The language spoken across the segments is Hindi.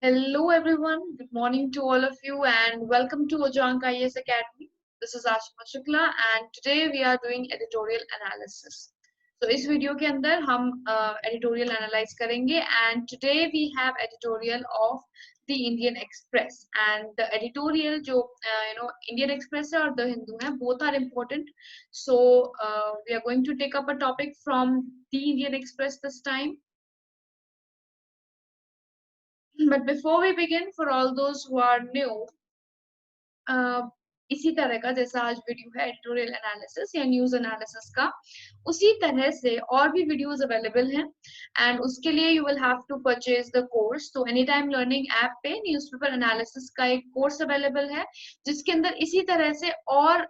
Hello everyone, good morning to all of you and welcome to Ojank IAS Academy. This is Ashima Shukla and today we are doing editorial analysis. So इस वीडियो के अंदर हम editorial analyze करेंगे and today we have editorial of the Indian Express and the editorial जो Indian Express है और The Hindu है, both are important. So we are going to take up a topic from the Indian Express this time. But before we begin, for all those who are new, इसी तरह का जैसा आज वीडियो है एडिटोरियल एनालिसिस या न्यूज एनालिसिस का, उसी तरह से और भी वीडियोस अवेलेबल हैं एंड उसके लिए you will have to purchase the course. तो एनी टाइम लर्निंग ऐप पे न्यूज़पेपर एनालिसिस का एक कोर्स अवेलेबल है जिसके अंदर इसी तरह से और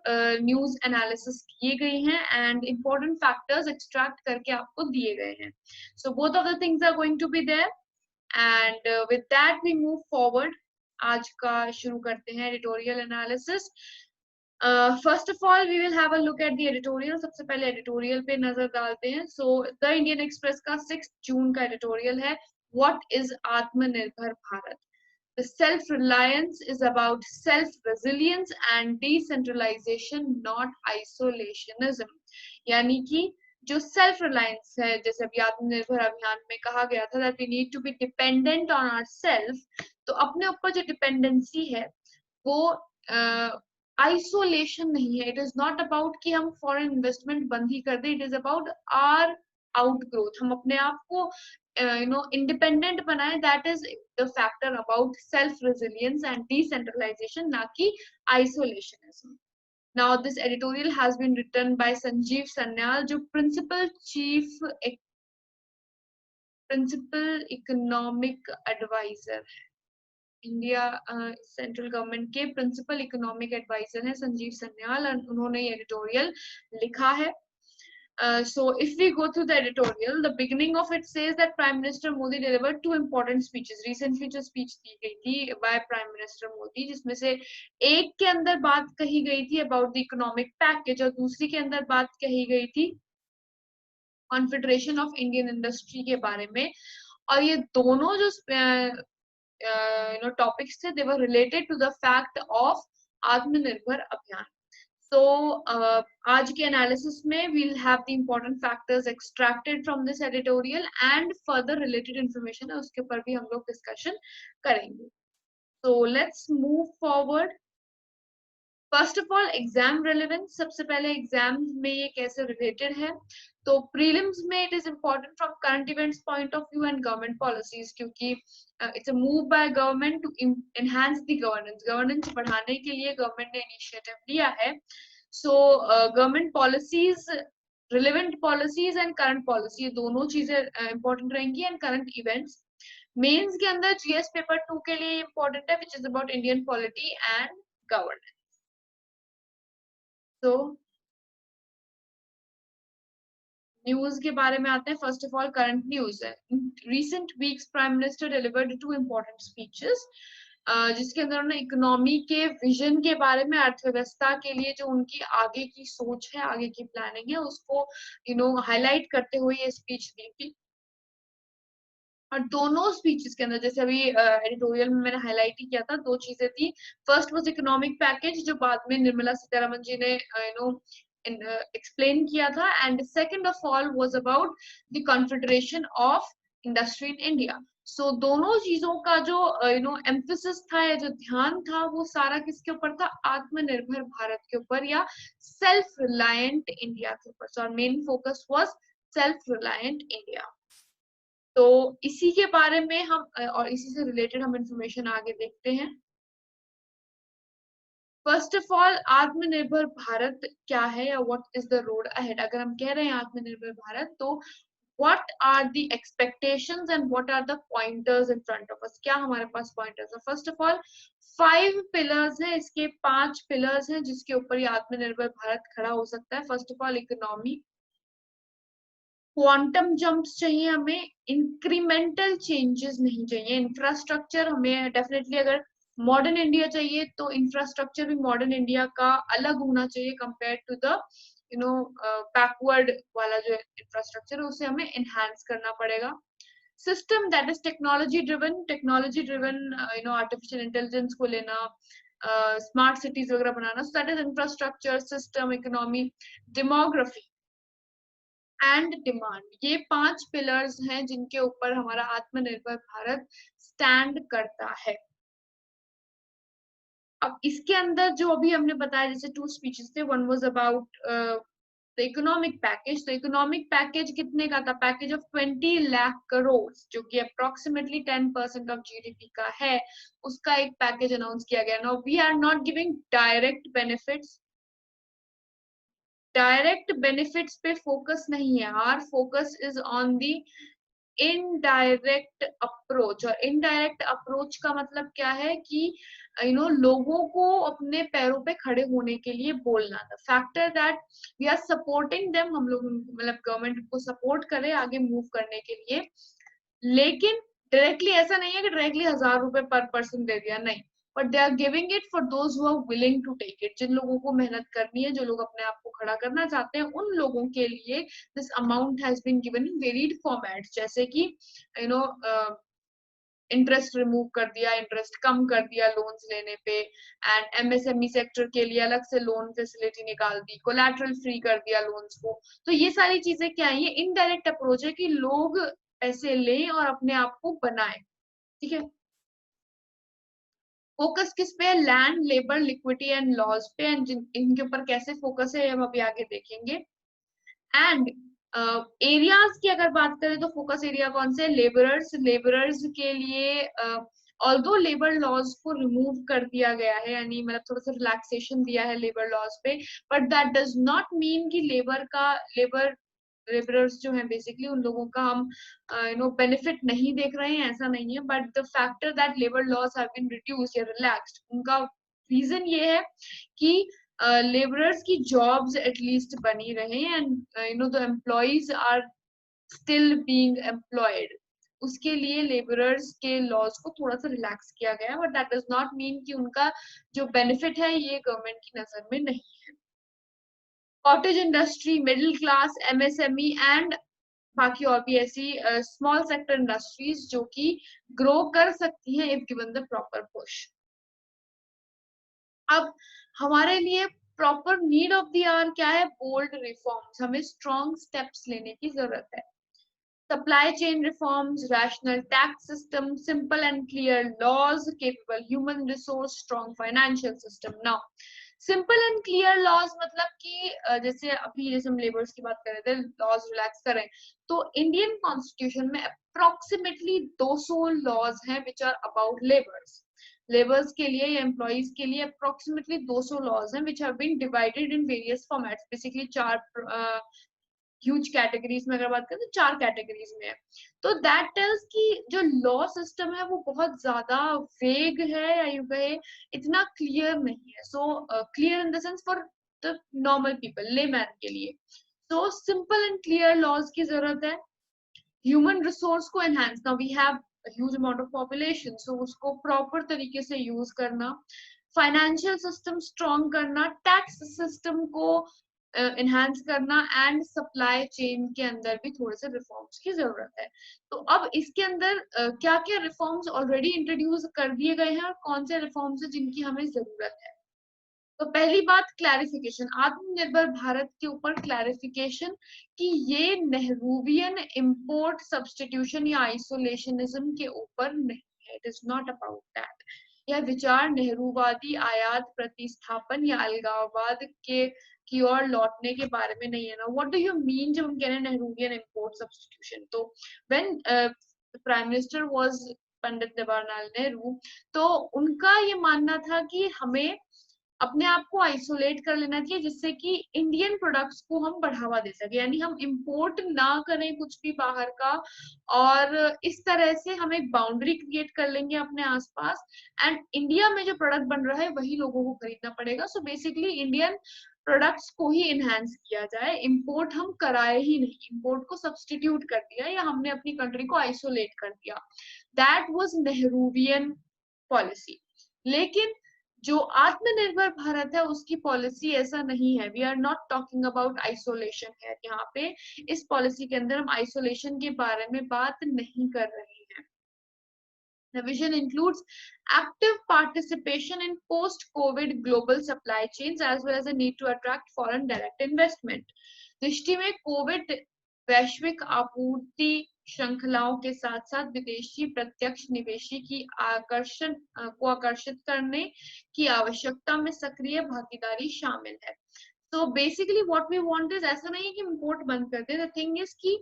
न्यूज एनालिसिस किए गए हैं एंड इम्पोर्टेंट फैक्टर्स एक्सट्रैक्ट करके आपको दिए गए हैं. So both of the things are going to be there and with that we move forward. आज का शुरू करते हैं editorial analysis. First of all we will have a look at the editorial. सबसे पहले एडिटोरियल पे नजर डालते हैं. सो द इंडियन एक्सप्रेस का 6 जून का एडिटोरियल है, व्हाट इज आत्मनिर्भर Bharat. The self-reliance is about self-resilience and decentralization, not isolationism. यानी कि जो सेल्फ रिलायंस है, जैसे अभी आत्मनिर्भर अभियान में कहा गया था that we need to be dependent on ourselves, तो अपने ऊपर जो डिपेंडेंसी है वो आइसोलेशन नहीं है. इट इज नॉट अबाउट कि हम फॉरेन इन्वेस्टमेंट बंद ही कर दें. It is about our out growth. हम अपने आप को इंडिपेंडेंट बनाए. That is the factor about self resilience and decentralization, ना कि isolationism. Now this editorial has been written by Sanjeev Sanyal, जो principal economic advisor है. इंडिया सेंट्रल गवर्नमेंट के प्रिंसिपल इकोनॉमिक एडवाइजर हैं संजीव सन्याल और उन्होंने ये एडिटोरियल लिखा है. So if we go through the editorial, the beginning of it says that Prime Minister Modi delivered 2 important speeches. Recently जो speech दी गई थी by Prime Minister Modi, जिसमें से एक के अंदर बात कही गई थी about the economic package और दूसरी के अंदर बात कही गई थी Confederation of Indian Industry के बारे में. और ये दोनों जो topics थे, they were related to the fact of आत्मनिर्भर अभियान. So आज के एनालिसिस में we'll have the important factors extracted from this editorial and further related information है, उसके ऊपर भी हम लोग डिस्कशन करेंगे. So let's move forward. First of all exam relevance. सबसे पहले एग्जाम में ये कैसे रिलेटेड है. तो प्रीलिम्स में it is important from current events point of view and government policies, क्योंकि it's a move by government to enhance the governance. Governance बढ़ाने के लिए गवर्नमेंट ने इनिशिएटिव लिया है. So government policies, relevant policies and current policy, दोनों चीजें इंपॉर्टेंट रहेंगी. एंड करंट इवेंट्स मेंस के अंदर जीएस पेपर 2 के लिए इंपॉर्टेंट है, which is about Indian polity and governance. तो न्यूज के बारे में आते हैं. First of all current news है. Recent weeks prime minister delivered 2 important speeches, जिसके अंदर उन्होंने इकोनॉमी के विजन के बारे में, अर्थव्यवस्था के लिए जो उनकी आगे की सोच है, आगे की प्लानिंग है, उसको हाईलाइट करते हुए ये स्पीच दी थी. और दोनों स्पीचेस के अंदर, जैसे अभी एडिटोरियल में मैंने हाईलाइट ही किया था, 2 चीजें थी. फर्स्ट वाज इकोनॉमिक पैकेज, जो बाद में निर्मला सीतारमन जी ने explain किया था. and second of all was about the confederation of industry in India. so दोनों चीजों का जो emphasis था या जो ध्यान था, वो सारा किसके ऊपर था? आत्मनिर्भर भारत के ऊपर या सेल्फ रिलायंट इंडिया के ऊपर. so our main focus was self reliant India. तो इसी के बारे में हम और इसी से रिलेटेड हम इंफॉर्मेशन आगे देखते हैं. फर्स्ट ऑफ ऑल, आत्मनिर्भर भारत क्या है या what is the road ahead. अगर हम कह रहे हैं आत्मनिर्भर भारत, तो what are the expectations and what are the pointers in front of us. क्या हमारे पास पॉइंटर्स है? फर्स्ट ऑफ ऑल 5 पिलर्स हैं. इसके 5 पिलर्स हैं जिसके ऊपर ये आत्मनिर्भर भारत खड़ा हो सकता है. First of all economy. Quantum jumps चाहिए हमें, इंक्रीमेंटल चेंजेस नहीं चाहिए. इंफ्रास्ट्रक्चर हमें डेफिनेटली, अगर मॉडर्न इंडिया चाहिए तो इंफ्रास्ट्रक्चर भी मॉडर्न इंडिया का अलग होना चाहिए कंपेयर टू द बैकवर्ड वाला जो इंफ्रास्ट्रक्चर है, उसे हमें एनहांस करना पड़ेगा. System that is technology driven artificial intelligence को लेना, स्मार्ट सिटीज वगैरह बनाना, so that is infrastructure, system, economy, demography and demand. ये 5 पिलर्स हैं जिनके ऊपर हमारा आत्मनिर्भर भारत स्टैंड करता है। अब इसके अंदर जो अभी हमने बताया, जैसे 2 स्पीचेस थे, one was about the economic package. तो इकोनॉमिक पैकेज कितने का था? पैकेज ऑफ 20 लाख करोड़, जो कि अप्रोक्सीमेटली 10% ऑफ जीडीपी का है, उसका एक पैकेज अनाउंस किया गया। Now we are not giving direct benefits, direct benefits पे फोकस नहीं है, our focus is on the indirect approach. और इनडायरेक्ट अप्रोच का मतलब क्या है कि लोगों को अपने पैरों पे खड़े होने के लिए बोलना। The factor that we are supporting them, हम लोग मतलब गवर्नमेंट को सपोर्ट करें आगे मूव करने के लिए, लेकिन डायरेक्टली ऐसा नहीं है कि डायरेक्टली 1000 रुपए पर पर्सन दे दिया, नहीं, but they are giving it for those who are willing to take it. जिन लोगों को मेहनत करनी है, जो लोग अपने आप को खड़ा करना चाहते हैं, उन लोगों के लिए this amount has been given in varied formats, जैसे कि इंटरेस्ट रिमूव कर दिया, इंटरेस्ट कम कर दिया लोन्स लेने पे, एंड एमएसएमई सेक्टर के लिए अलग से लोन फैसिलिटी निकाल दी, कोलैटरल फ्री कर दिया लोन्स को। तो ये सारी चीजें क्या है? ये इनडायरेक्ट अप्रोच है कि लोग पैसे लें और अपने आप को बनाएं। ठीक है, फोकस किस पे? Land, labour, liquidity and laws पे, एंड इनके ऊपर कैसे फोकस है हम अभी आगे देखेंगे। एंड एरियाज की अगर बात करें तो फोकस एरिया कौन से? लेबरर्स। लेबरर्स के लिए ऑल्दो लेबर लॉज को रिमूव कर दिया गया है, यानी मतलब थोड़ा सा रिलैक्सेशन दिया है लेबर लॉज पे, but that does not mean कि लेबरर्स जो है बेसिकली उन लोगों का हम बेनिफिट नहीं देख रहे हैं, ऐसा नहीं है। But the factor that labour laws have been reduced या रिलैक्स्ड, उनका रीजन ये है कि laborers की jobs at least बनी रहे, and the employees are still being employed। उसके लिए laborers के laws को थोड़ा सा रिलैक्स किया गया है, but that does not mean कि उनका जो benefit है ये गवर्नमेंट की नजर में नहीं है। Cottage industry, middle class, MSME and बाकी और भी ऐसी स्मॉल सेक्टर इंडस्ट्रीज जो कि ग्रो कर सकती हैं if given the proper push. अब हमारे लिए proper need of the hour क्या है? Bold reforms. हमें स्ट्रॉन्ग स्टेप्स लेने की जरूरत है। Supply chain reforms, rational tax system, simple and clear laws, capable human resource, strong financial system. Now simple and clear laws मतलब कि जैसे हम लेबर्स की बात कर रहे थे, लॉज रिलैक्स करें, तो इंडियन कॉन्स्टिट्यूशन में अप्रोक्सीमेटली 200 लॉज हैं विच आर अबाउट लेबर्स के लिए या एम्प्लॉइज के लिए अप्रोक्सीमेटली 200 लॉज हैं which have been divided in various formats. Basically 4 huge categories में अगर बात करें तो 4 कैटेगरीज में है। तो दैट टेल्स कि जो लॉ सिस्टम है वो बहुत ज्यादा वेग है, या यूं कहे इतना क्लियर नहीं है। So clear in the sense for the normal people, layman के लिए। So simple and clear laws की जरूरत है। ह्यूमन रिसोर्स को enhance, now we have huge amount of population, so उसको प्रॉपर तरीके से यूज करना, फाइनेंशियल सिस्टम स्ट्रॉन्ग करना, टैक्स सिस्टम को एनहांस करना, एंड सप्लाई चेन के अंदर भी थोड़े से रिफॉर्म्स की जरूरत है। तो अब इसके अंदर क्या क्या रिफॉर्म्स ऑलरेडी इंट्रोड्यूस कर दिए गए हैं और कौन से रिफॉर्म्स है जिनकी हमें जरूरत है। तो पहली बात क्लैरिफिकेशन, आत्मनिर्भर भारत के ऊपर क्लैरिफिकेशन कि ये नेहरूवियन इंपोर्ट सब्स्टिट्यूशन या आइसोलेशनिज्म के ऊपर नहीं है, it is not about that. यह विचार नेहरूवादी आयात प्रतिस्थापन या अलगाववाद के की ओर लौटने के बारे में नहीं है ना। व्हाट डू यू मीन जब हम कह रहे हैं नेहरूवियन इंपोर्ट सब्स्टिट्यूशन? तो when prime minister was Pandit Jawaharlal Nehru, तो उनका ये मानना था कि हमें अपने आप को आइसोलेट कर लेना चाहिए जिससे कि इंडियन प्रोडक्ट्स को हम बढ़ावा दे सके, यानी हम इंपोर्ट ना करें कुछ भी बाहर का, और इस तरह से हम एक बाउंड्री क्रिएट कर लेंगे अपने आसपास, एंड इंडिया में जो प्रोडक्ट बन रहा है वही लोगों को खरीदना पड़ेगा। सो बेसिकली इंडियन प्रोडक्ट्स को ही इनहेंस किया जाए, इंपोर्ट हम कराए ही नहीं, इंपोर्ट को सब्स्टिट्यूट कर दिया या हमने अपनी कंट्री को आइसोलेट कर दिया। That was Nehruvian policy. लेकिन जो आत्मनिर्भर भारत है उसकी पॉलिसी ऐसा नहीं है। We are not talking about isolation है यहाँ पे। इस पॉलिसी के अंदर हम आइसोलेशन के बारे में बात नहीं कर रहे हैं। The vision includes active participation in post-COVID global supply chains as well as a need to attract foreign direct investment. दृष्टि में कोविड वैश्विक आपूर्ति श्रृंखलाओं के साथ साथ विदेशी प्रत्यक्ष निवेशी की आकर्षण को आकर्षित करने की आवश्यकता में सक्रिय भागीदारी शामिल है। तो basically what we want is, ऐसा नहीं है कि इम्पोर्ट बंद कर दे। द थिंग इज कि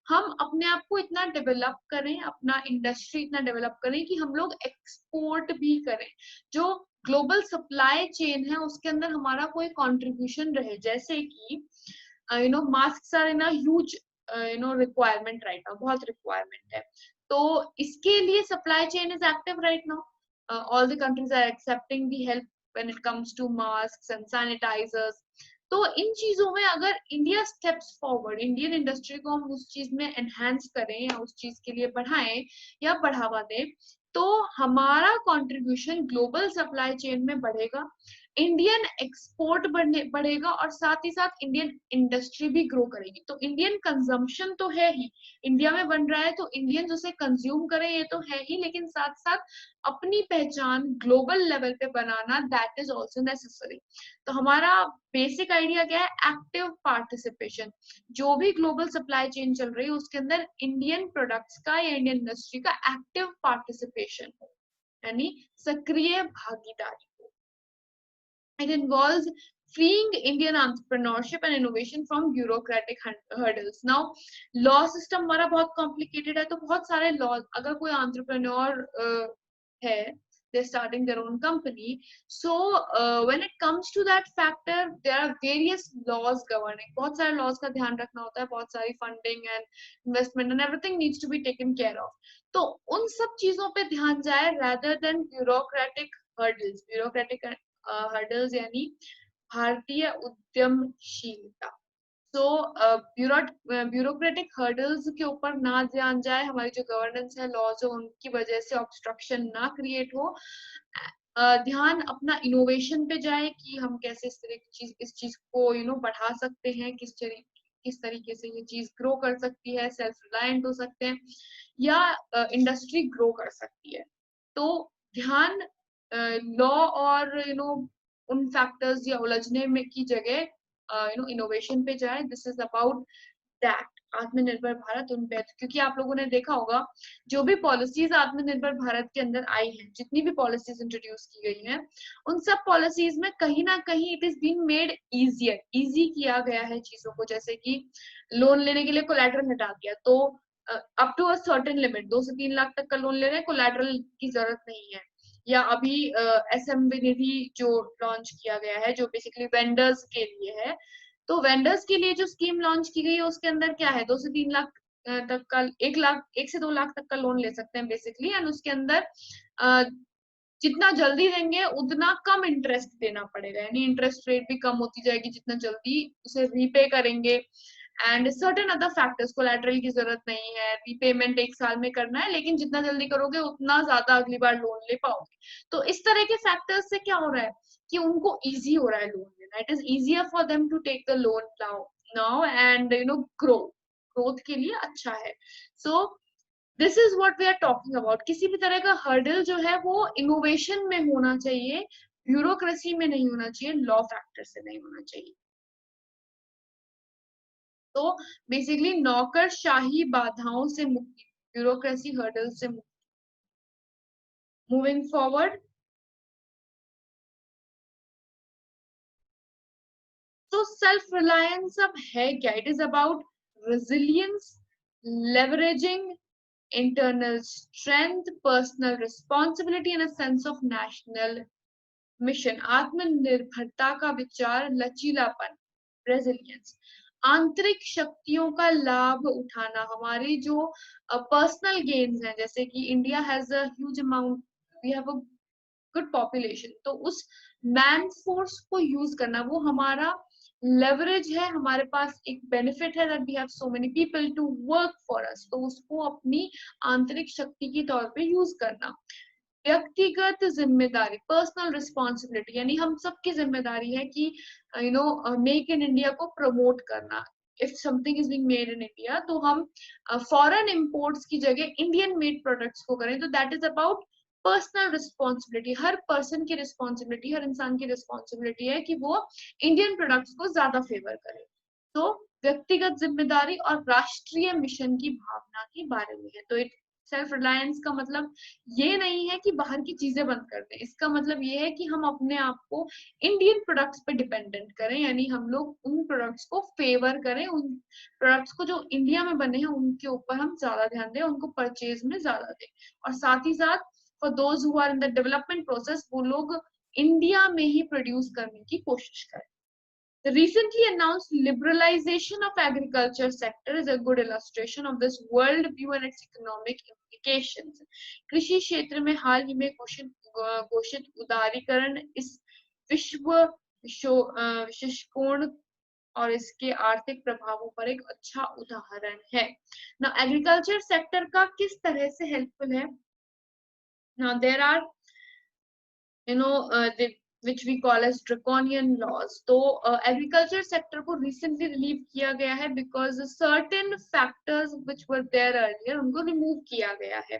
हम अपने आप को इतना डेवलप करें, अपना इंडस्ट्री इतना डेवलप करें कि हम लोग एक्सपोर्ट भी करें। जो ग्लोबल सप्लाई चेन है उसके अंदर हमारा कोई कंट्रीब्यूशन रहे, जैसे कि mask are in a huge requirement right now, बहुत रिक्वायरमेंट है। तो इसके लिए supply chain is active right now. All the countries are accepting the help when it comes to mask and sanitizers. तो इन चीजों में अगर India steps forward, Indian industry को हम उस चीज में एनहांस करें या उस चीज के लिए बढ़ाएं या बढ़ावा दें, तो हमारा कंट्रीब्यूशन ग्लोबल सप्लाई चेन में बढ़ेगा, इंडियन एक्सपोर्ट बढ़ेगा और साथ ही साथ इंडियन इंडस्ट्री भी ग्रो करेगी। तो इंडियन कंजम्पशन तो है ही, इंडिया में बन रहा है तो इंडियन उसे कंज्यूम करें ये तो है ही, लेकिन साथ साथ अपनी पहचान ग्लोबल लेवल पे बनाना दैट इज ऑल्सो नेसेसरी। तो हमारा बेसिक आइडिया क्या है? Active participation. जो भी ग्लोबल सप्लाई चेन चल रही है उसके अंदर इंडियन प्रोडक्ट्स का या इंडियन इंडस्ट्री का एक्टिव पार्टिसिपेशन हो, यानी सक्रिय भागीदारी। It involves freeing Indian entrepreneurship and innovation from bureaucratic hurdles. Now, law system हमारा बहुत complicated है, तो बहुत सारे laws, अगर कोई entrepreneur है, they're starting their own company, so when it comes to that factor, there are various laws governing. बहुत सारे laws का ध्यान रखना होता है, बहुत सारी funding and investment and everything needs to be taken care of. तो उन सब चीजों पे ध्यान जाए rather than bureaucratic hurdles. Bureaucratic hurdles यानी भारतीय उद्यमशीलता। तो ब्यूरोक्रेटिक हर्डल्स के ऊपर ना ध्यान जाए, हमारी जो गवर्नेंस है, लॉज है, उनकी वजह से ऑब्स्ट्रक्शन ना क्रिएट हो। ध्यान अपना इनोवेशन पे जाए कि हम कैसे इस तरह की चीज, इस चीज को बढ़ा सकते हैं, किस तरीके से ये चीज ग्रो कर सकती है, सेल्फ रिलायंट हो सकते हैं या इंडस्ट्री ग्रो कर सकती है। तो ध्यान लॉ और उन फैक्टर्स या उलझने में की जगह इनोवेशन पे जाए। दिस इज अबाउट दैट आत्मनिर्भर भारत उन पे, क्योंकि आप लोगों ने देखा होगा जो भी पॉलिसीज आत्मनिर्भर भारत के अंदर आई हैं, जितनी भी पॉलिसीज इंट्रोड्यूस की गई हैं, उन सब पॉलिसीज में कहीं ना कहीं it is been made easier, easy किया गया है चीजों को। जैसे कि लोन लेने के लिए कोलैटरल हटा दिया, तो up to a certain limit 2 से 3 लाख तक का लोन ले रहे हैं, कोलैटरल की जरूरत नहीं है। या अभी एसएमबी निधि जो लॉन्च किया गया है, जो बेसिकली वेंडर्स के लिए है, तो वेंडर्स के लिए जो स्कीम लॉन्च की गई है उसके अंदर क्या है, 2 से 3 लाख तक का, 1 से 2 लाख तक का लोन ले सकते हैं बेसिकली। एंड उसके अंदर जितना जल्दी देंगे उतना कम इंटरेस्ट देना पड़ेगा, यानी इंटरेस्ट रेट भी कम होती जाएगी जितना जल्दी उसे रीपे करेंगे। And certain other factors, collateral की जरूरत नहीं है, रीपेमेंट 1 साल में करना है, लेकिन जितना जल्दी करोगे उतना ज्यादा अगली बार लोन ले पाओगे। तो इस तरह के फैक्टर्स से क्या हो रहा है कि उनको इजी हो रहा है लोन लेना, it is easier for them to take the loan now and growth के लिए अच्छा है। So this is what we are talking about. किसी भी तरह का हर्डल जो है वो इनोवेशन में होना चाहिए, ब्यूरोक्रेसी में नहीं होना चाहिए, लॉ फैक्टर से नहीं होना चाहिए। तो बेसिकली नौकरशाही बाधाओं से मुक्ति, ब्यूरोक्रेसी हर्डल से मुक्ति। मूविंग फॉरवर्ड, तो सेल्फ रिलायंस अब है क्या? It is about resilience, leveraging internal strength, personal responsibility and a sense of national mission. आत्मनिर्भरता का विचार, लचीलापन, रेजिलियंस, आंतरिक शक्तियों का लाभ उठाना। हमारी जो पर्सनल गेन्स हैं, जैसे कि India has a huge amount, we have a good population, तो उस मैन फोर्स को यूज करना वो हमारा लेवरेज है, हमारे पास एक बेनिफिट है that we have so many people to work for us, तो उसको अपनी आंतरिक शक्ति के तौर पे यूज करना। व्यक्तिगत जिम्मेदारी, पर्सनल रिस्पॉन्सिबिलिटी, यानी हम सबकी जिम्मेदारी है कि मेक इन इंडिया को प्रमोट करना। If something is being made in India तो हम फॉरेन इंपोर्ट्स की जगह इंडियन मेड प्रोडक्ट्स को करें। तो that is about personal responsibility. Her person की रिस्पॉन्सिबिलिटी, हर इंसान की रिस्पॉन्सिबिलिटी है कि वो इंडियन प्रोडक्ट्स को ज्यादा फेवर करे। तो व्यक्तिगत जिम्मेदारी और राष्ट्रीय मिशन की भावना के बारे में है। तो इट सेल्फ रिलायंस का मतलब ये नहीं है कि बाहर की चीजें बंद कर दें, इसका मतलब ये है कि हम अपने आप को इंडियन प्रोडक्ट्स पे डिपेंडेंट करें, यानी हम लोग उन प्रोडक्ट्स को फेवर करें, उन प्रोडक्ट्स को जो इंडिया में बने हैं उनके ऊपर हम ज्यादा ध्यान दें, उनको परचेज में ज्यादा दें। और साथ ही साथ for those who are in the development process, वो लोग इंडिया में ही प्रोड्यूस करने की कोशिश करें। The recently announced liberalization of agriculture sector is a good illustration of this world view and its economic implications. कृषि क्षेत्र में हाल ही में घोषित उदारीकरण इस विश्वकोण और इसके आर्थिक प्रभावों पर एक अच्छा उदाहरण है। Now, agriculture sector का किस तरह से helpful है? Now, there are which we call as draconian laws. तो agriculture sector को recently relieve किया गया है because certain factors which were there earlier उनको remove किया गया है,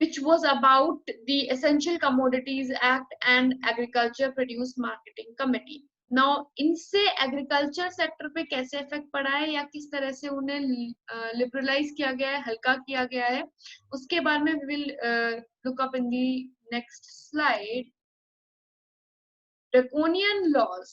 which was about the Essential Commodities Act and Agriculture Produce Marketing Committee. Now इनसे agriculture sector पे कैसे इफेक्ट पड़ा है या किस तरह से उन्हें लिबरलाइज किया गया है, हल्का किया गया है, उसके बारे में we will look up in the next slide. Draconian laws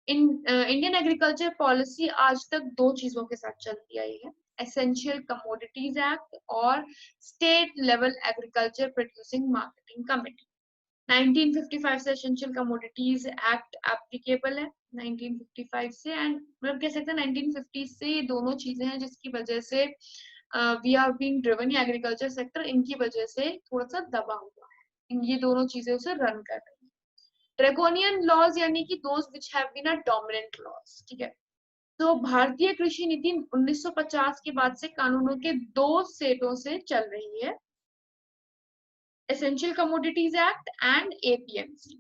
in Indian agriculture policy आज तक दो चीजों के साथ चलती आई है, एसेंशियल कमोडिटीज एक्ट और state level agriculture producing marketing committee. 1955 से एसेंशियल कमोडिटीज एक्ट एप्लीकेबल है 1955 से, एंड मतलब कह सकते हैं 1950 से ये दोनों चीजें हैं जिसकी वजह से we are being driven, agriculture sector इनकी वजह से थोड़ा सा दबा हुआ है, ये दोनों चीजें उसे रन कर रही है। ड्रैकोनियन लॉज यानी कि those which have been a dominant laws, ठीक है। तो भारतीय कृषि नीति 1950 के बाद से कानूनों के दो सेटों से चल रही है, essential commodities act and APMC.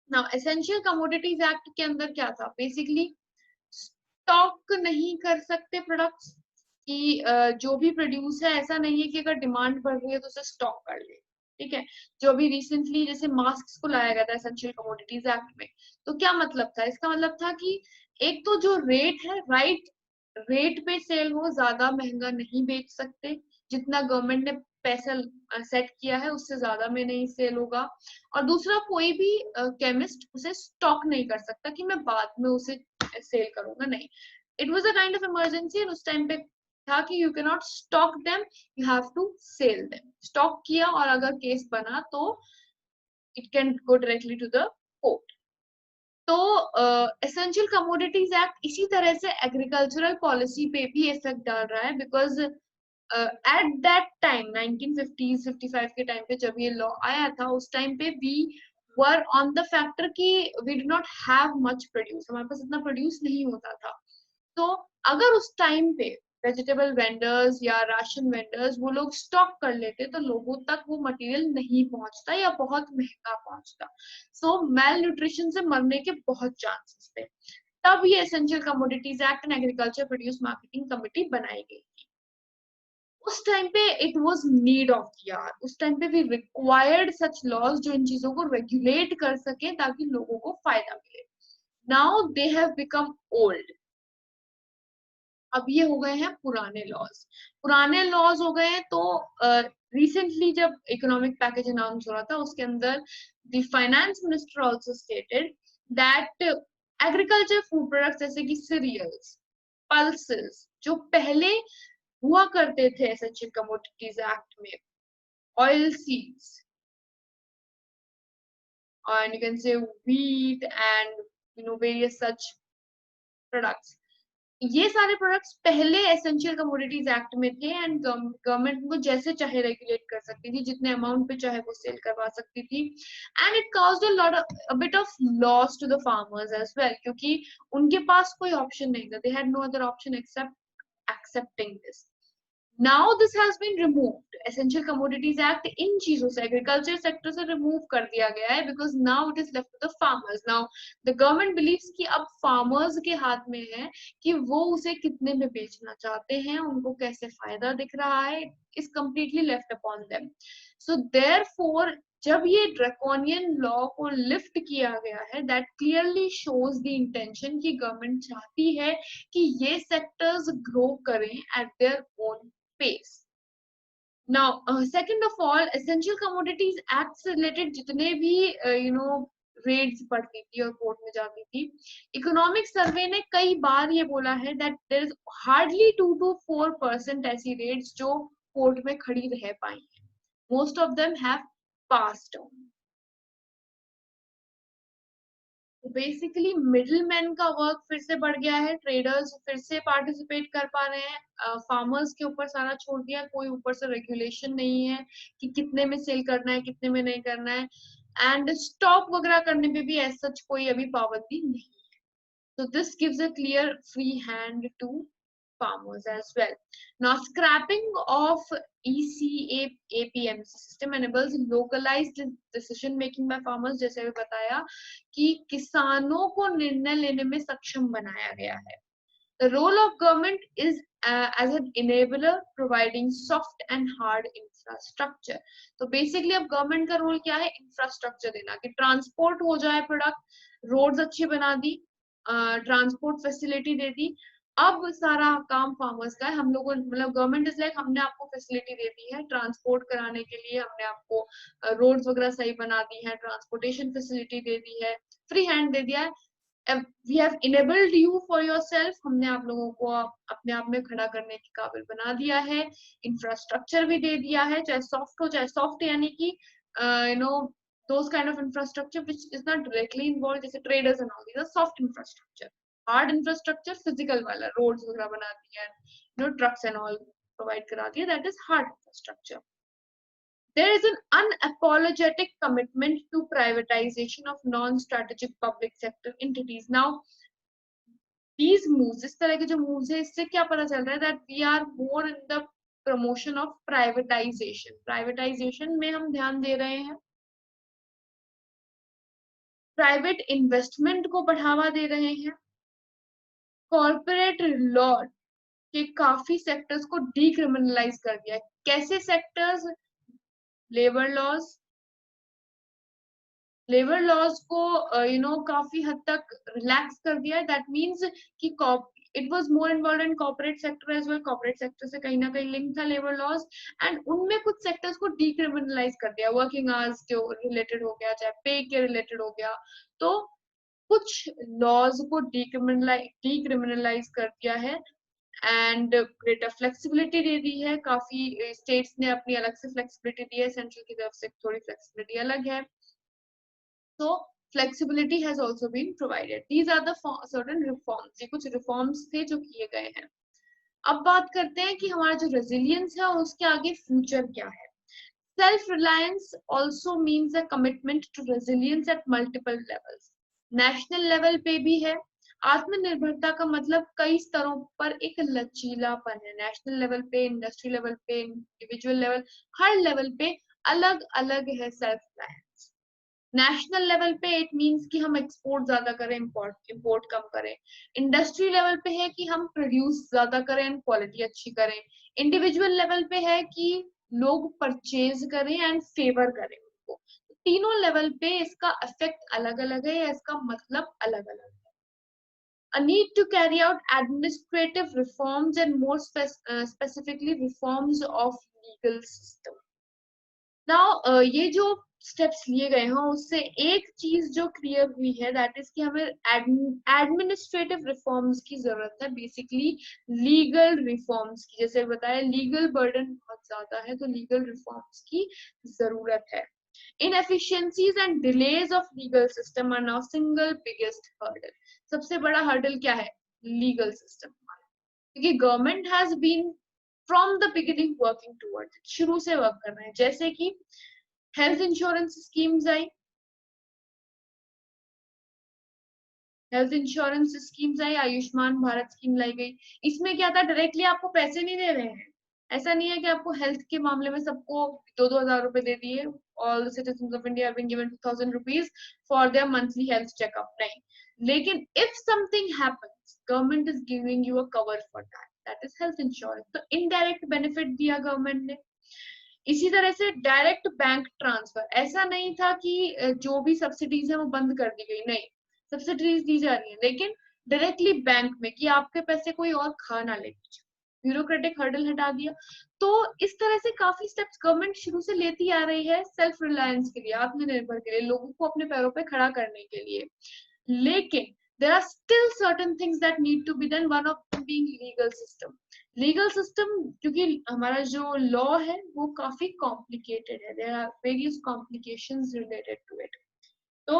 Now essential commodities act के अंदर क्या था, बेसिकली स्टॉक नहीं कर सकते प्रोडक्ट्स कि जो भी प्रोड्यूस है ऐसा नहीं है कि अगर डिमांड बढ़ रही है तो उसे स्टॉक कर ले, ठीक है। जो अभी रिसेंटली जैसे मास्क को लाया गया था एसेंशियल कमोडिटीज एक्ट में, तो क्या मतलब था, इसका मतलब था कि एक तो जो रेट है, राइट रेट पे सेल हो, ज्यादा महंगा नहीं बेच सकते, जितना गवर्नमेंट ने पैसा सेट किया है उससे ज्यादा में नहीं सेल होगा। और दूसरा, कोई भी केमिस्ट उसे स्टॉक नहीं कर सकता कि मैं बाद में उसे सेल करूंगा, नहीं। It was a kind of emergency, और उस टाइम पे था कि you can not stock them, you have to sell them. Stock किया और अगर केस बना तो it can go directly to the court. तो एसेंशियल कमोडिटीज एक्ट इसी तरह से एग्रीकल्चरल पॉलिसी पे भी इफेक्ट डाल रहा है, because at that time 1950s 55 के टाइम पे जब ये लॉ आया था, उस टाइम पे we were on the factor कि we do not have much produce, हमारे पास इतना प्रोड्यूस नहीं होता था। तो अगर उस टाइम पे वेजिटेबल वेंडर्स या राशन वेंडर्स वो लोग स्टॉक कर लेते तो लोगों तक वो मटेरियल नहीं पहुंचता या बहुत महंगा पहुंचता, सो मेल न्यूट्रिशन से मरने के बहुत चांसेस थे। तब ये essential commodities act and agriculture produce marketing committee बनाई गई थी। उस टाइम पे it was need of the hour, उस टाइम पे वी रिक्वायर्ड सच लॉज जो इन चीजों को रेगुलेट कर सके ताकि लोगों को फायदा मिले। Now they have become old, अब ये हो गए हैं पुराने लॉज, पुराने लॉज हो गए हैं। तो रिसेंटली जब इकोनॉमिक पैकेज अनाउंस हो रहा था उसके अंदर the finance minister also stated that agriculture food products जैसे कि सीरियल्स, पल्सेस जो पहले हुआ करते थे एसेंशियल कमोडिटीज एक्ट में, oil seeds and you can say wheat and various such products, ये सारे प्रोडक्ट्स पहले एसेंशियल कमोडिटीज एक्ट में थे एंड गवर्नमेंट को जैसे चाहे रेगुलेट कर सकती थी, जितने अमाउंट पे चाहे वो सेल करवा सकती थी, and it caused a bit of loss to the farmers as well, क्योंकि उनके पास कोई ऑप्शन नहीं था, they had no other option except excepting this. Now this has been removed essential commodities act इन चीजों से, एग्रीकल्चर सेक्टर से रिमूव कर दिया गया है, because now it is left to the farmers. Now the government believes कि अब फार्मर्स के हाथ में है कि वो उसे कितने में बेचना चाहते हैं, उनको कैसे फायदा दिख रहा है, is completely left upon them. So therefore जब ये ड्रैकोनियन लॉ को लिफ्ट किया गया है, that clearly shows the intention कि गवर्नमेंट चाहती है कि ये सेक्टर्स ग्रो करें at their own pace. Now second of all, essential commodities act से रिलेटेड जितने भी रेट्स पड़ती थी और कोर्ट में जाती थी, इकोनॉमिक सर्वे ने कई बार ये बोला है that there is hardly 2 to 4% ऐसी रेट्स जो कोर्ट में खड़ी रह पाई हैं. Most of them have passed on. Basically middle man का वर्क फिर से बढ़ गया है, ट्रेडर्स फिर से पार्टिसिपेट कर पा रहे हैं, फार्मर्स के ऊपर सारा छोड़ दिया, कोई ऊपर से रेगुलेशन नहीं है कि कितने में सेल करना है, कितने में नहीं करना है, एंड स्टॉक वगैरह करने पे भी ऐसा कोई अभी पाबंदी नहीं है. So this gives a clear free hand to farmers as well. Now, scrapping of ECA-APMC system enables localized decision making by farmers. जैसे भी बताया कि किसानों को निर्णय लेने में सक्षम बनाया गया है. The role of government is as an enabler, providing soft and hard infrastructure. तो basically अब government का role क्या है? Infrastructure देना, कि transport हो जाए product, roads अच्छी बना दी, ट्रांसपोर्ट फैसिलिटी दे दी. अब सारा काम फार्मर्स का है. हम लोगों मतलब गवर्नमेंट इज लाइक हमने आपको फैसिलिटी दे दी है ट्रांसपोर्ट कराने के लिए, हमने आपको रोड्स वगैरह सही बना दी है, ट्रांसपोर्टेशन फैसिलिटी दे दी है, फ्री हैंड दे दिया है. We have enabled you for yourself, हमने आप लोगों को अपने आप में खड़ा करने के काबिल बना दिया है. इंफ्रास्ट्रक्चर भी दे दिया है, चाहे सॉफ्ट हो चाहे सॉफ्ट, यानी कि those kind of infrastructure which is not directly involved, जैसे traders and all, these are soft infrastructure. Hard infrastructure physical वाला, roads वगैरह बना दिया, trucks and all provide करा दिया, that is hard infrastructure. There is an unapologetic commitment to privatization of non-strategic public sector entities. Now, these moves, इस तरह के जो moves है, इससे क्या पता चल रहा है that we are more in the promotion of privatization. Privatization में हम ध्यान दे रहे हैं, प्राइवेट इन्वेस्टमेंट को बढ़ावा दे रहे हैं, कॉर्पोरेट लॉ के काफी सेक्टर्स को डीक्रिमिनलाइज कर दिया है. कैसे सेक्टर्स? लेबर लॉज को काफी हद तक रिलैक्स कर दिया है. दैट मींस कि it was more involve in corporate sector as well. Corporate sector से कहीं ना कहीं लिंक था लेबर लॉज, एंड उनमें कुछ सेक्टर्स को डीक्रिमिनलाइज कर दिया. वर्किंग आवर्स के रिलेटेड हो गया, चाहे पे के रिलेटेड हो गया, तो कुछ लॉज को डीक्रिमिनलाइज कर दिया है एंड ग्रेटर फ्लेक्सिबिलिटी दे दी है. काफी स्टेट्स ने अपनी अलग से फ्लेक्सिबिलिटी दी है, सेंट्रल की तरफ से थोड़ी फ्लेक्सिबिलिटी अलग है. So flexibility has also been provided. These are the certain reforms. ये कुछ reforms थे जो किए गए हैं. अब बात करते हैं कि हमारा जो resilience है उसके आगे future क्या है. Self-reliance also means a commitment to resilience at multiple levels. National level पे भी है. आत्मनिर्भरता का मतलब कई स्तरों पर एक लचीलापन है. नेशनल लेवल पे, इंडस्ट्री लेवल पे, इंडिविजुअल लेवल, हर लेवल पे अलग अलग है सेल्फ रिलायंस. नेशनल लेवल पे इट मींस कि हम एक्सपोर्ट ज्यादा करें, इंपोर्ट कम करें. इंडस्ट्री लेवल पे है कि हम प्रोड्यूस ज्यादा करें एंड क्वालिटी अच्छी करें. इंडिविजुअल लेवल पे है कि लोग परचेज करें एंड फेवर करें उनको. तीनों लेवल पे इसका इफेक्ट अलग अलग है या इसका मतलब अलग अलग है. A need to carry out administrative reforms and more specifically reforms of legal system. Now ये जो स्टेप्स लिए गए हैं उससे एक चीज जो क्लियर हुई है दैट इज कि हमें एडमिनिस्ट्रेटिव रिफॉर्म्स की जरूरत है. बेसिकली लीगल रिफॉर्म्स की, जैसे बताया लीगल बर्डन बहुत ज्यादा है तो लीगल रिफॉर्म्स की जरूरत है. Inefficiencies and delays of legal system are now single biggest hurdle. सबसे बड़ा हर्डल क्या है? Legal system. क्योंकि government has been from the beginning working towards it, शुरू से वर्क कर रहे हैं. जैसे कि हेल्थ इंश्योरेंस स्कीम्स आई, आयुष्मान भारत स्कीम लाई गई. इसमें क्या था? डायरेक्टली आपको पैसे नहीं दे रहे हैं, ऐसा नहीं है कि आपको हेल्थ के मामले में सबको 2-2 हजार रुपए दे दिए, all the citizens of India have been given 2000 rupees for their monthly health checkup, नहीं. लेकिन if something happens, government is giving you a cover for that is health insurance. तो इनडायरेक्ट बेनिफिट दिया गवर्नमेंट ने. इसी तरह से डायरेक्ट बैंक ट्रांसफर, ऐसा नहीं था कि जो भी सब्सिडीज है वो बंद कर दी गई, नहीं, सब्सिडीज दी जा रही है, लेकिन डायरेक्टली बैंक में, कि आपके पैसे कोई और खा ना ले, ब्यूरोक्रेटिक हर्डल हटा दिया. तो इस तरह से काफी स्टेप्स गवर्नमेंट शुरू से लेती आ रही है सेल्फ रिलायंस के लिए, आत्मनिर्भर के लिए, लोगों को अपने पैरों पे खड़ा करने के लिए. लेकिन there are still certain things that need to be done, one of them being legal system. Legal system, क्योंकि हमारा जो law है वो काफी complicated है, there are various complications related to it. तो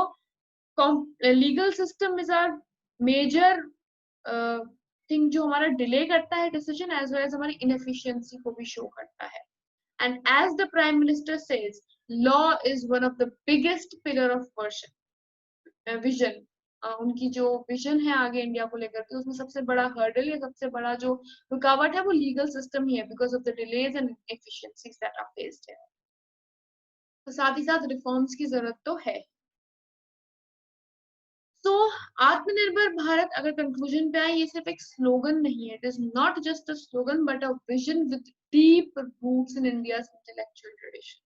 legal system is our major thing जो हमारा delay करता है decision, as well as हमारी inefficiency को भी show करता है. And as the Prime Minister says, law is one of the biggest pillar of vision. उनकी जो विजन है आगे इंडिया को लेकर के, उसमें सबसे बड़ा हर्डल या सबसे बड़ा जो रुकावट है वो लीगल सिस्टम ही है, because of the delays and inefficiencies that are faced है. तो साथ ही साथ रिफॉर्म्स की जरूरत तो है. तो आत्मनिर्भर भारत अगर कंक्लूजन पे आए, ये सिर्फ एक स्लोगन नहीं है, it is not just a slogan but a vision with deep roots in India's intellectual tradition.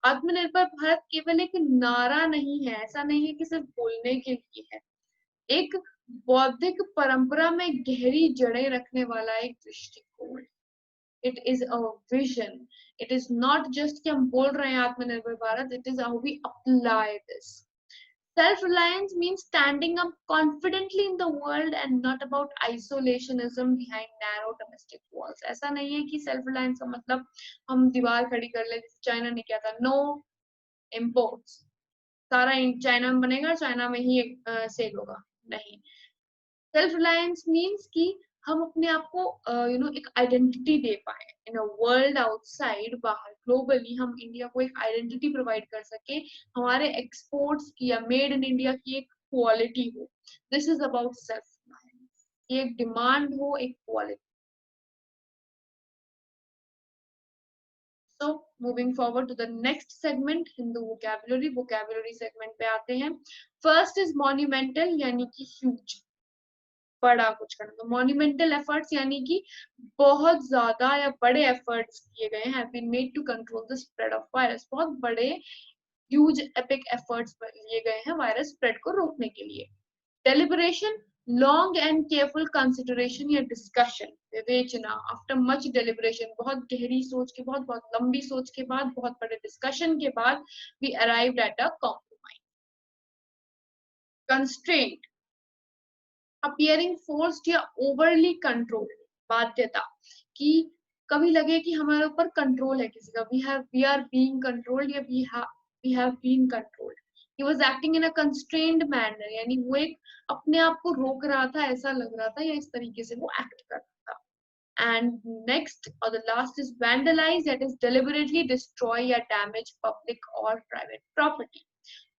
Atmanirbhar Bharat केवल एक नारा नहीं है, ऐसा नहीं है कि सिर्फ बोलने के लिए है, एक बौद्धिक परंपरा में गहरी जड़ें रखने वाला एक दृष्टिकोण. It is a vision. It is not just कि हम बोल रहे हैं Atmanirbhar Bharat, it is how we apply this. Self-reliance means standing up confidently in the world and not about isolationism behind narrow domestic walls. ऐसा नहीं है कि self-reliance का मतलब हम दीवार खड़ी कर ले, जैसे चाइना ने किया था, no imports, सारा चाइना में बनेगा, चाइना में ही सेल होगा, नहीं. सेल्फ रिलायंस मीन्स कि हम अपने आप को एक आइडेंटिटी दे पाए इन अ वर्ल्ड आउटसाइड, बाहर ग्लोबली हम इंडिया को एक आइडेंटिटी प्रोवाइड कर सके, हमारे एक्सपोर्ट्स की या मेड इन इंडिया की एक क्वालिटी हो. This is about self reliance. ये एक डिमांड हो, एक quality. So moving forward to the next segment, Hindu vocabulary. Vocabulary segment पे आते हैं. First is monumental, यानी कि huge, बड़ा कुछ करना. तो monumental efforts यानी कि बहुत ज्यादा या बड़े efforts किए गए हैं, have been made to control the spread of virus. बहुत बड़े huge epic efforts लिए गए हैं वायरस स्प्रेड को रोकने के लिए. Deliberation, long and careful consideration या discussion, विवेचना. After much deliberation, बहुत गहरी सोच के, बहुत बहुत लंबी सोच के बाद, बहुत बड़े discussion के बाद, we arrived at a compromise. Constraint, appearing forced या overly controlled. बाध्यता, कि कभी लगे कि हमारे ऊपर कंट्रोल है किसी का, we are being controlled या we have been controlled. He was acting in a constrained manner, यानी वो एक अपने आप को रोक रहा था, ऐसा लग रहा था, या इस तरीके से वो एक्ट कर रहा था. And next or the last is vandalize, that is deliberately destroy या damage public or private property.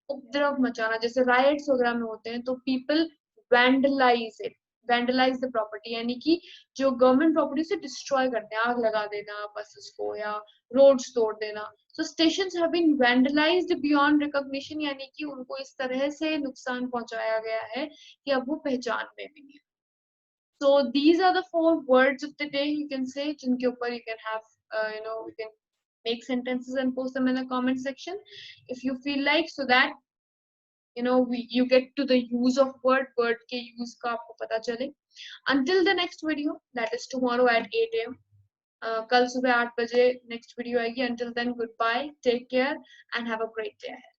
उपद्रव मचाना, जैसे राइट्स वगैरह में होते हैं, तो people vandalise it, vandalise the property, यानी कि जो गवर्नमेंट प्रॉपर्टी से डिस्ट्रॉय करते हैं, आग लगा देना बसेस को या रोड्स तोड़ देना. So stations have been vandalised beyond recognition, यानी कि उनको इस तरह से नुकसान पहुंचाया गया है कि अब वो पहचान में भी नहीं. So these are the 4 words of the day, you can say, जिनके ऊपर you can have you can make sentences and post them in the comment section if you feel like, so that you get to the use of word के use का आपको पता चले. Until the next video, that is tomorrow at 8 AM. कल सुबह 8 बजे next video आएगी. Until then, goodbye, take care and have a great day ahead.